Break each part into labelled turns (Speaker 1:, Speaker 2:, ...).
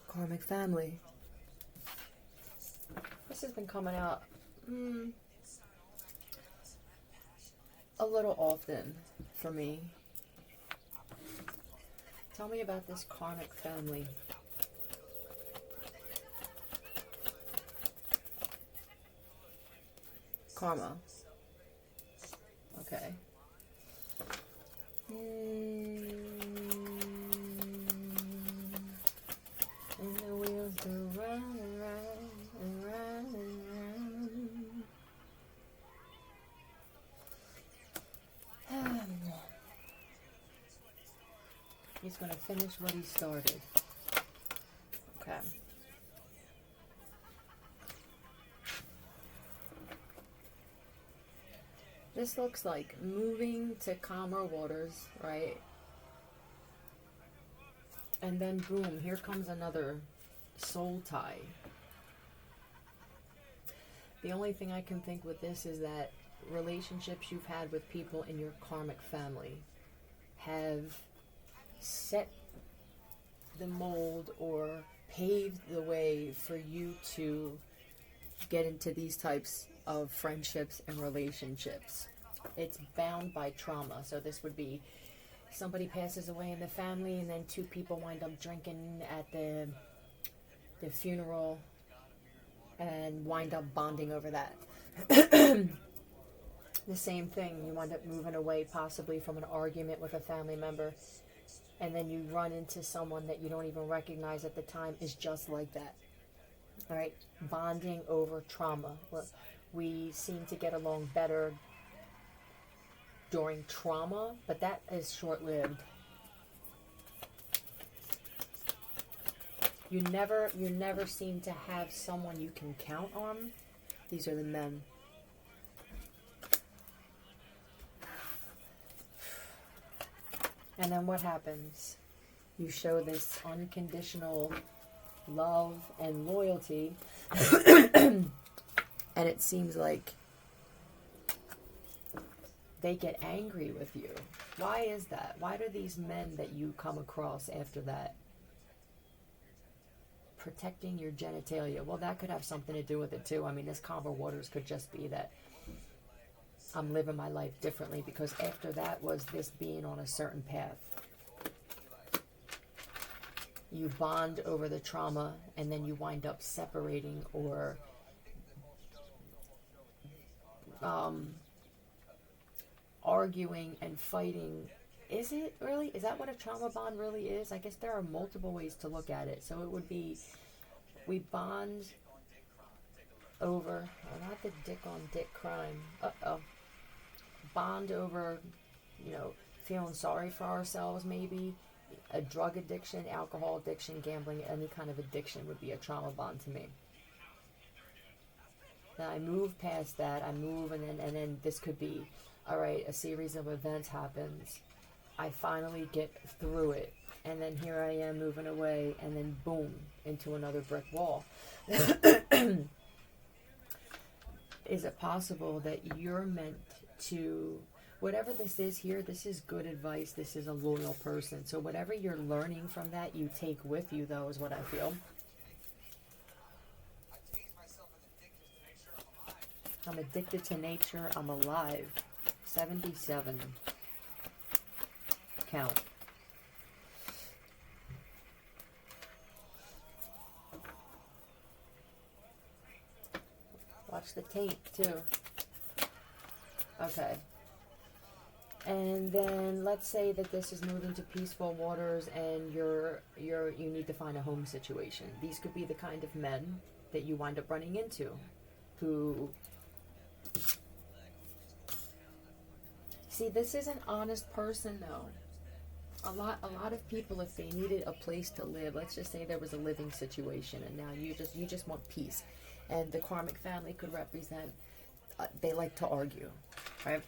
Speaker 1: Karmic family. This has been coming out a little often for me. Tell me about this karmic family. Karma. Okay. And the wheels go round and round and round and round. He's going to finish what he started. Okay. This looks like moving to calmer waters, right? And then boom, here comes another soul tie. The only thing I can think with this is that relationships you've had with people in your karmic family have set the mold or paved the way for you to get into these types of friendships and relationships. It's bound by trauma. So this would be somebody passes away in the family and then two people wind up drinking at the funeral and wind up bonding over that. The same thing, you wind up moving away possibly from an argument with a family member, and then you run into someone that you don't even recognize at the time is just like that. All right, bonding over trauma. We seem to get along better during trauma, but that is short-lived. You never seem to have someone you can count on. These are the men. And then what happens? You show this unconditional love and loyalty, and it seems like they get angry with you. Why is that? Why do these men that you come across after that protecting your genitalia? Well, that could have something to do with it too. I mean, this calmer waters could just be that I'm living my life differently, because after that was this being on a certain path. You bond over the trauma and then you wind up separating or arguing and fighting. Is it really? Is that what a trauma bond really is? I guess there are multiple ways to look at it. So it would be, we bond over, not the dick on dick crime. Bond over, feeling sorry for ourselves maybe. A drug addiction, alcohol addiction, gambling, any kind of addiction would be a trauma bond to me. Now I move past that. I move and then this could be, all right, a series of events happens. I finally get through it. And then here I am moving away, and then boom, into another brick wall. Is it possible that you're meant to, whatever this is here, this is good advice, this is a loyal person. So whatever you're learning from that, you take with you, though, is what I feel. I'm addicted to nature, I'm alive. 77. Count. Watch the tape too. Okay. And then let's say that this is moving to peaceful waters and you need to find a home situation. These could be the kind of men that you wind up running into who, see, this is an honest person though. A lot of people, if they needed a place to live, let's just say there was a living situation and now you just want peace. And the karmic family could represent, they like to argue, right?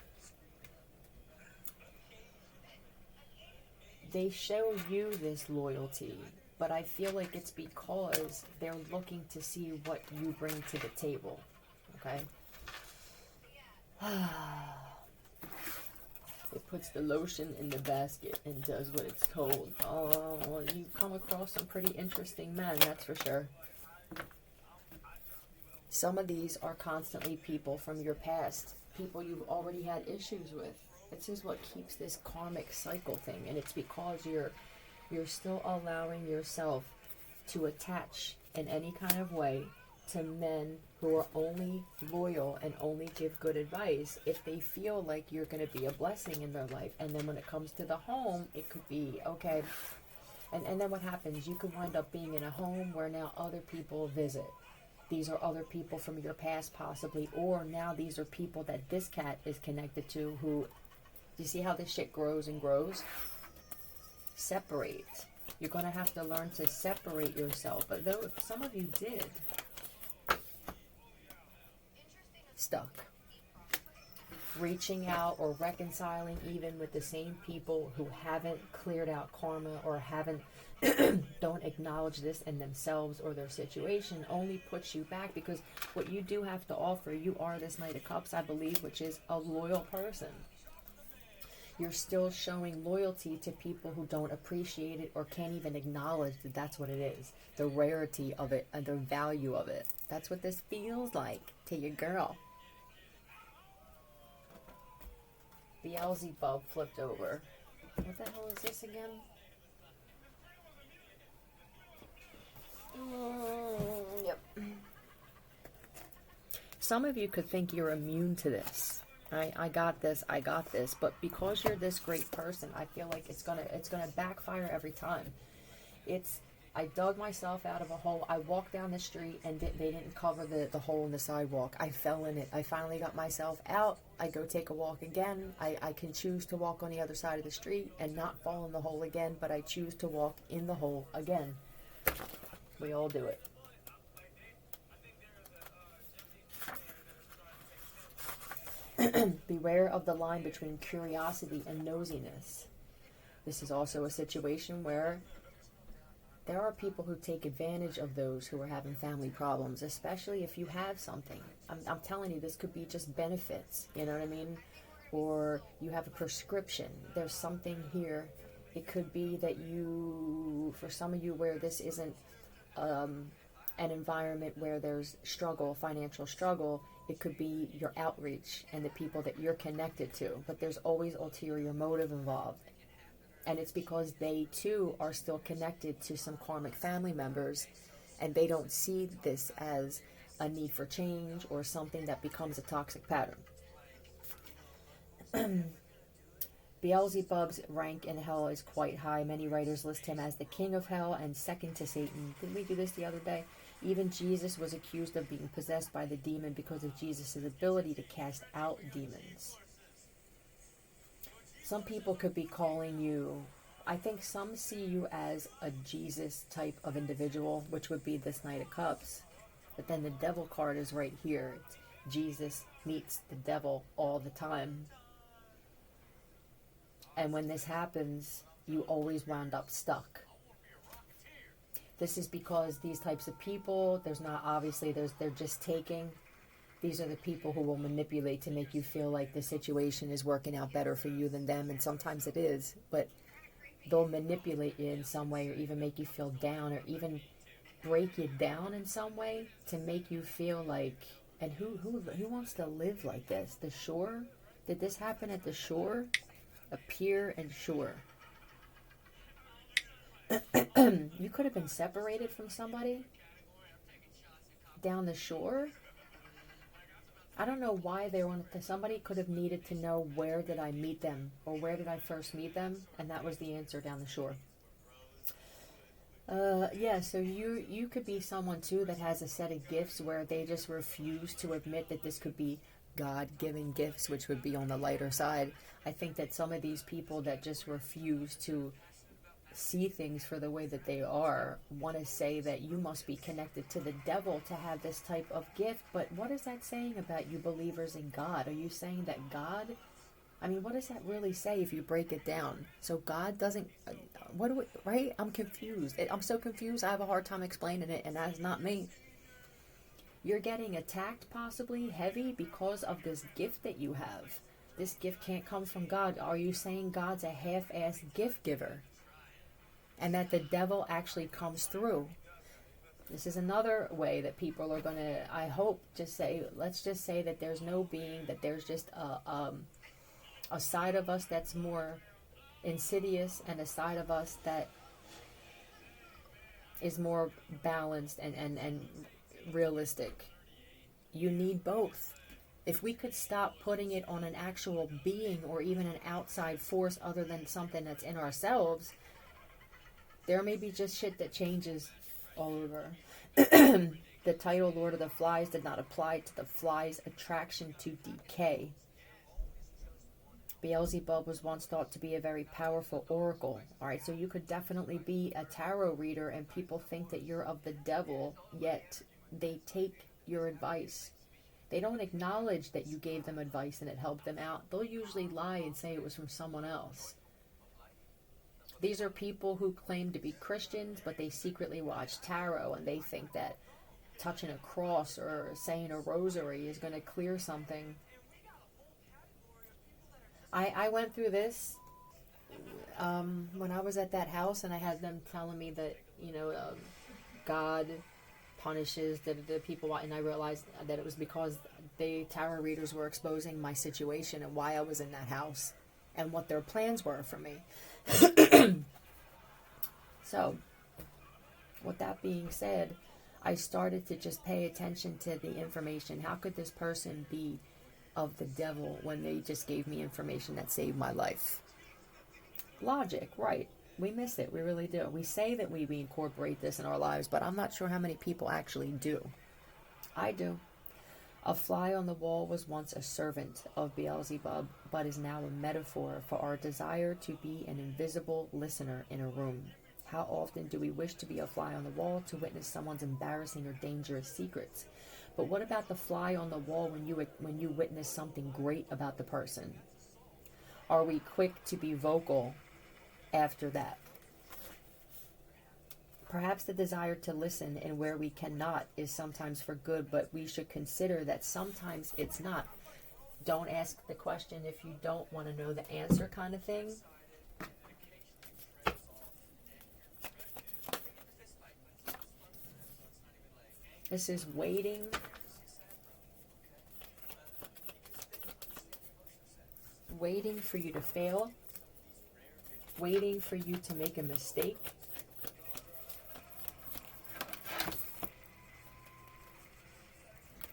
Speaker 1: They show you this loyalty, but I feel like it's because they're looking to see what you bring to the table. Okay? It puts the lotion in the basket and does what it's told. Oh, well, you come across some pretty interesting men, that's for sure. Some of these are constantly people from your past, people you've already had issues with. This is what keeps this karmic cycle thing, and it's because you're still allowing yourself to attach in any kind of way to men who are only loyal and only give good advice if they feel like you're going to be a blessing in their life. And then when it comes to the home, it could be, okay, and then what happens? You could wind up being in a home where now other people visit. These are other people from your past possibly, or now these are people that this cat is connected to who, you see how this shit grows and grows? Separate. You're going to have to learn to separate yourself. But though some of you did, stuck. Reaching out or reconciling even with the same people who haven't cleared out karma or haven't don't acknowledge this in themselves or their situation only puts you back, because what you do have to offer, you are this Knight of Cups, I believe, which is a loyal person. You're still showing loyalty to people who don't appreciate it or can't even acknowledge that that's what it is. The rarity of it and the value of it. That's what this feels like to your girl. Beelzebub flipped over. What the hell is this again? Yep. Some of you could think you're immune to this. I got this, but because you're this great person, I feel like it's gonna backfire every time. I dug myself out of a hole. I walked down the street and they didn't cover the hole in the sidewalk. I fell in it. I finally got myself out. I go take a walk again. I can choose to walk on the other side of the street and not fall in the hole again, but I choose to walk in the hole again. We all do it. Beware of the line between curiosity and nosiness. This is also a situation where there are people who take advantage of those who are having family problems, especially if you have something. I'm telling you, this could be just benefits, you know what I mean? Or you have a prescription. There's something here. It could be that you, for some of you where this isn't an environment where there's struggle, financial struggle, it could be your outreach and the people that you're connected to. But there's always ulterior motive involved. And it's because they too are still connected to some karmic family members, and they don't see this as a need for change or something that becomes a toxic pattern. Beelzebub's rank in hell is quite high. Many writers list him as the king of hell and second to Satan. Didn't we do this the other day? Even Jesus was accused of being possessed by the demon because of Jesus' ability to cast out demons. Some people could be calling you, I think some see you as a Jesus type of individual, which would be this Knight of Cups. But then the devil card is right here. It's Jesus meets the devil all the time. And when this happens, you always wound up stuck. This is because these types of people, they're just taking. These are the people who will manipulate to make you feel like the situation is working out better for you than them, and sometimes it is, but they'll manipulate you in some way or even make you feel down or even break you down in some way to make you feel like, and who wants to live like this? The Shore? Did this happen at the Shore? A pier and shore. You could have been separated from somebody down the shore. I don't know why they wanted to. Somebody could have needed to know, where did I meet them, or where did I first meet them, and that was the answer, down the shore. Yeah, so you could be someone too that has a set of gifts where they just refuse to admit that this could be God-given gifts, which would be on the lighter side. I think that some of these people that just refuse to see things for the way that they are want to say that you must be connected to the devil to have this type of gift. But what is that saying about you believers in God? Are you saying that God I mean, what does that really say if you break it down? So God doesn't, right? I'm confused. I'm so confused. I have a hard time explaining it, and that's not me. You're getting attacked, possibly heavy, because of this gift that you have. This gift can't come from God. Are you saying God's a half-assed gift giver? And that the devil actually comes through? This is another way that people are going to, I hope, let's just say that there's no being, that there's just a side of us that's more insidious and a side of us that is more balanced and realistic. You need both. If we could stop putting it on an actual being or even an outside force other than something that's in ourselves, there may be just shit that changes all over. The title Lord of the Flies did not apply to the fly's attraction to decay. Beelzebub was once thought to be a very powerful oracle. Alright, so you could definitely be a tarot reader and people think that you're of the devil, yet they take your advice. They don't acknowledge that you gave them advice and it helped them out. They'll usually lie and say it was from someone else. These are people who claim to be Christians, but they secretly watch tarot and they think that touching a cross or saying a rosary is going to clear something. I went through this when I was at that house, and I had them telling me that, God punishes the people, and I realized that it was because the tarot readers were exposing my situation and why I was in that house and what their plans were for me. So, with that being said, I started to just pay attention to the information. How could this person be of the devil when they just gave me information that saved my life? Logic, right. We miss it. We really do. We say that we incorporate this in our lives, but I'm not sure how many people actually do. I do. A fly on the wall was once a servant of Beelzebub, but is now a metaphor for our desire to be an invisible listener in a room. How often do we wish to be a fly on the wall to witness someone's embarrassing or dangerous secrets? But what about the fly on the wall when you witness something great about the person? Are we quick to be vocal after that? Perhaps the desire to listen and where we cannot is sometimes for good, but we should consider that sometimes it's not. Don't ask the question if you don't want to know the answer, kind of thing. This is waiting. Waiting for you to fail. Waiting for you to make a mistake.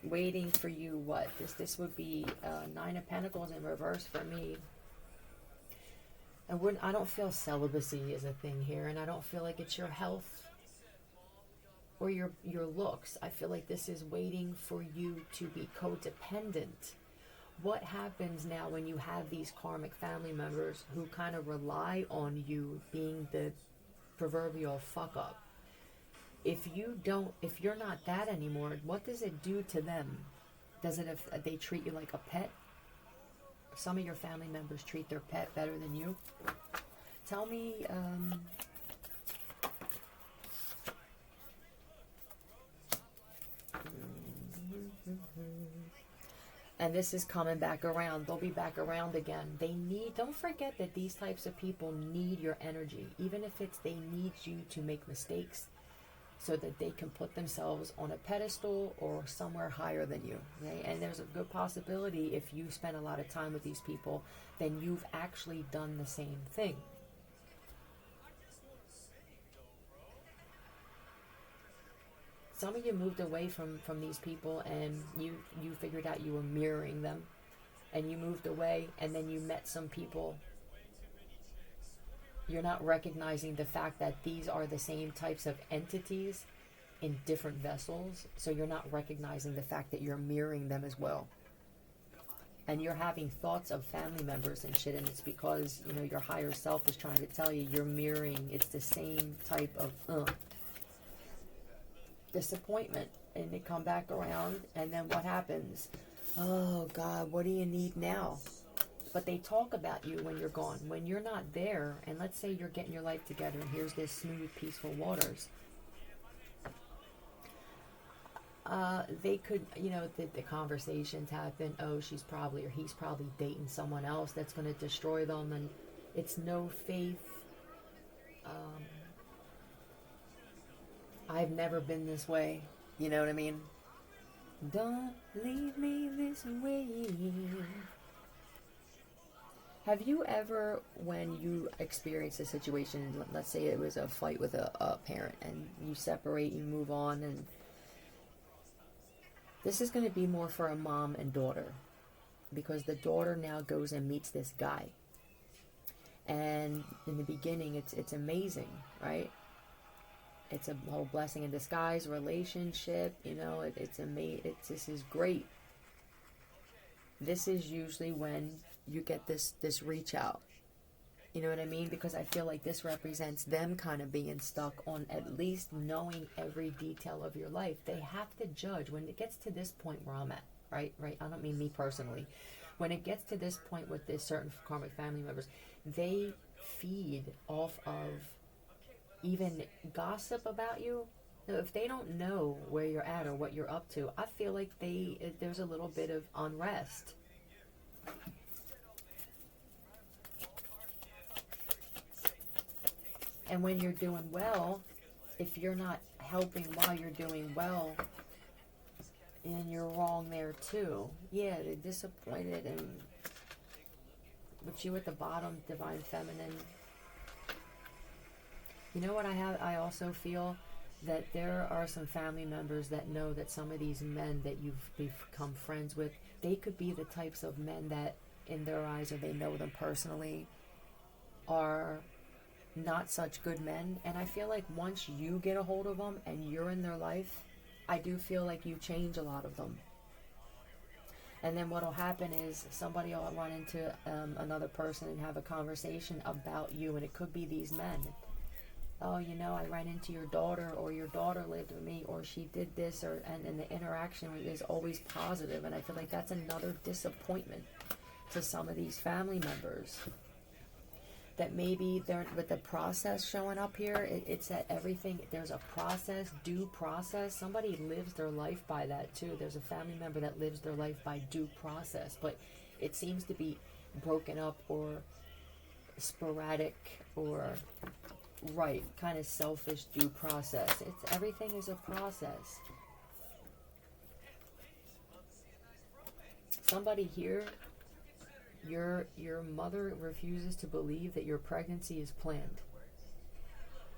Speaker 1: Waiting for you what? This would be Nine of Pentacles in reverse for me. And I don't feel celibacy is a thing here, and I don't feel like it's your health or your looks. I feel like this is waiting for you to be codependent. What happens now when you have these karmic family members who kind of rely on you being the proverbial fuck up? If you're not that anymore, what does it do to them? Does it, if they treat you like a pet? Some of your family members treat their pet better than you. Tell me, and this is coming back around. They'll be back around again. Don't forget that these types of people need your energy. Even if they need you to make mistakes so that they can put themselves on a pedestal or somewhere higher than you. Okay? And there's a good possibility if you spend a lot of time with these people, then you've actually done the same thing. Some of you moved away from these people and you figured out you were mirroring them, and you moved away and then you met some people. You're not recognizing the fact that these are the same types of entities in different vessels, so you're not recognizing the fact that you're mirroring them as well. And you're having thoughts of family members and shit, and it's because, your higher self is trying to tell you you're mirroring. It's the same type of disappointment, and they come back around, and then what happens? Oh God, what do you need now? But they talk about you when you're gone. When you're not there, and let's say you're getting your life together, and here's this smooth, peaceful waters. They could, the conversations happen. Oh, she's probably or he's probably dating someone else that's going to destroy them, and it's no faith. I've never been this way. You know what I mean? Don't leave me this way. Have you ever, when you experience a situation, let's say it was a fight with a parent, and you separate, you move on, and this is going to be more for a mom and daughter, because the daughter now goes and meets this guy, and in the beginning it's amazing, right? It's a whole blessing in disguise relationship, this is great. This is usually when you get this reach out. You know what I mean? Because I feel like this represents them kind of being stuck on at least knowing every detail of your life. They have to judge when it gets to this point where I'm at, right? I don't mean me personally. When it gets to this point with this certain karmic family members, they feed off of even gossip about you. Now, if they don't know where you're at or what you're up to, I feel like there's a little bit of unrest. And when you're doing well, if you're not helping while you're doing well, and you're wrong there too. Yeah, they're disappointed, and with you at the bottom, divine feminine. You know what I also feel that there are some family members that know that some of these men that you've become friends with, they could be the types of men that in their eyes, or they know them personally, are not such good men. And I feel like once you get a hold of them and you're in their life, I do feel like you change a lot of them. And then what will happen is somebody will run into another person and have a conversation about you, and it could be these men. Oh, I ran into your daughter, or your daughter lived with me, or she did this, and the interaction is always positive. And I feel like that's another disappointment to some of these family members. That maybe they're with the process showing up here. It's that everything, there's a process, due process. Somebody lives their life by that too. There's a family member that lives their life by due process, but it seems to be broken up or sporadic or kind of selfish due process. Everything is a process. Somebody here, your mother refuses to believe that your pregnancy is planned.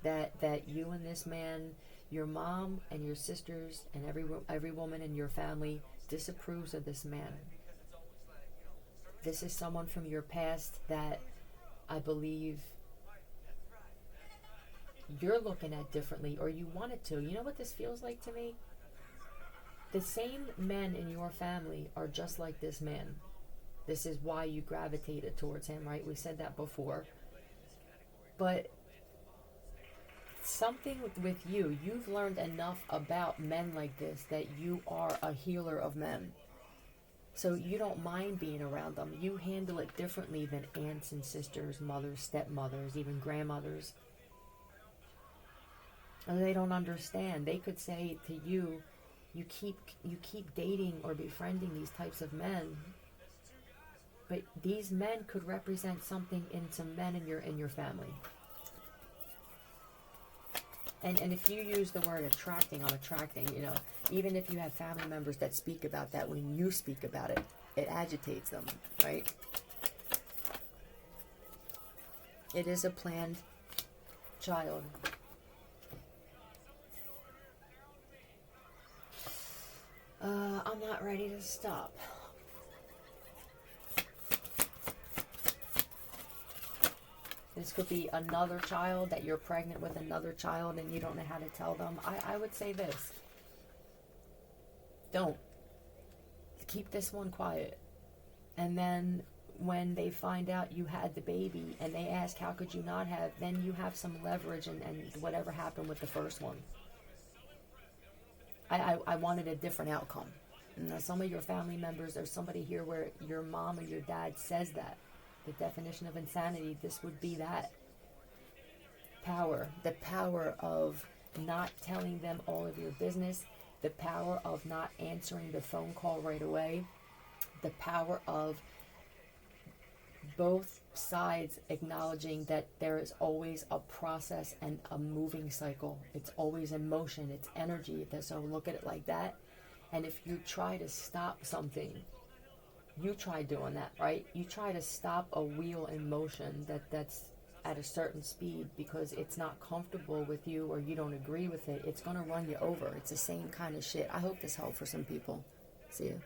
Speaker 1: That you and this man, your mom and your sisters and every woman in your family disapproves of this man. This is someone from your past that I believe you're looking at differently, or you wanted to. You know what this feels like to me? The same men in your family are just like this man. This is why you gravitated towards him, right? We said that before. But something with you, you've learned enough about men like this that you are a healer of men. So you don't mind being around them. You handle it differently than aunts and sisters, mothers, stepmothers, even grandmothers. And they don't understand. They could say to you, you keep dating or befriending these types of men. But these men could represent something in some men in your family. And if you use the word attracting, I'm attracting, even if you have family members that speak about that, when you speak about it, it agitates them, right? It is a planned child. I'm not ready to stop. This could be another child, that you're pregnant with another child and you don't know how to tell them. I would say this. Don't. Keep this one quiet. And then when they find out you had the baby and they ask, how could you not have, then you have some leverage and whatever happened with the first one. I wanted a different outcome. And some of your family members, there's somebody here where your mom or your dad says that. the definition of insanity, this would be that. Power. The power of not telling them all of your business. The power of not answering the phone call right away. The power of both sides acknowledging that there is always a process and a moving cycle. It's always in motion. It's energy. So look at it like that. And if you try to stop something, you try doing that, right? You try to stop a wheel in motion that's at a certain speed because it's not comfortable with you or you don't agree with it. It's going to run you over. It's the same kind of shit. I hope this helped for some people. See you.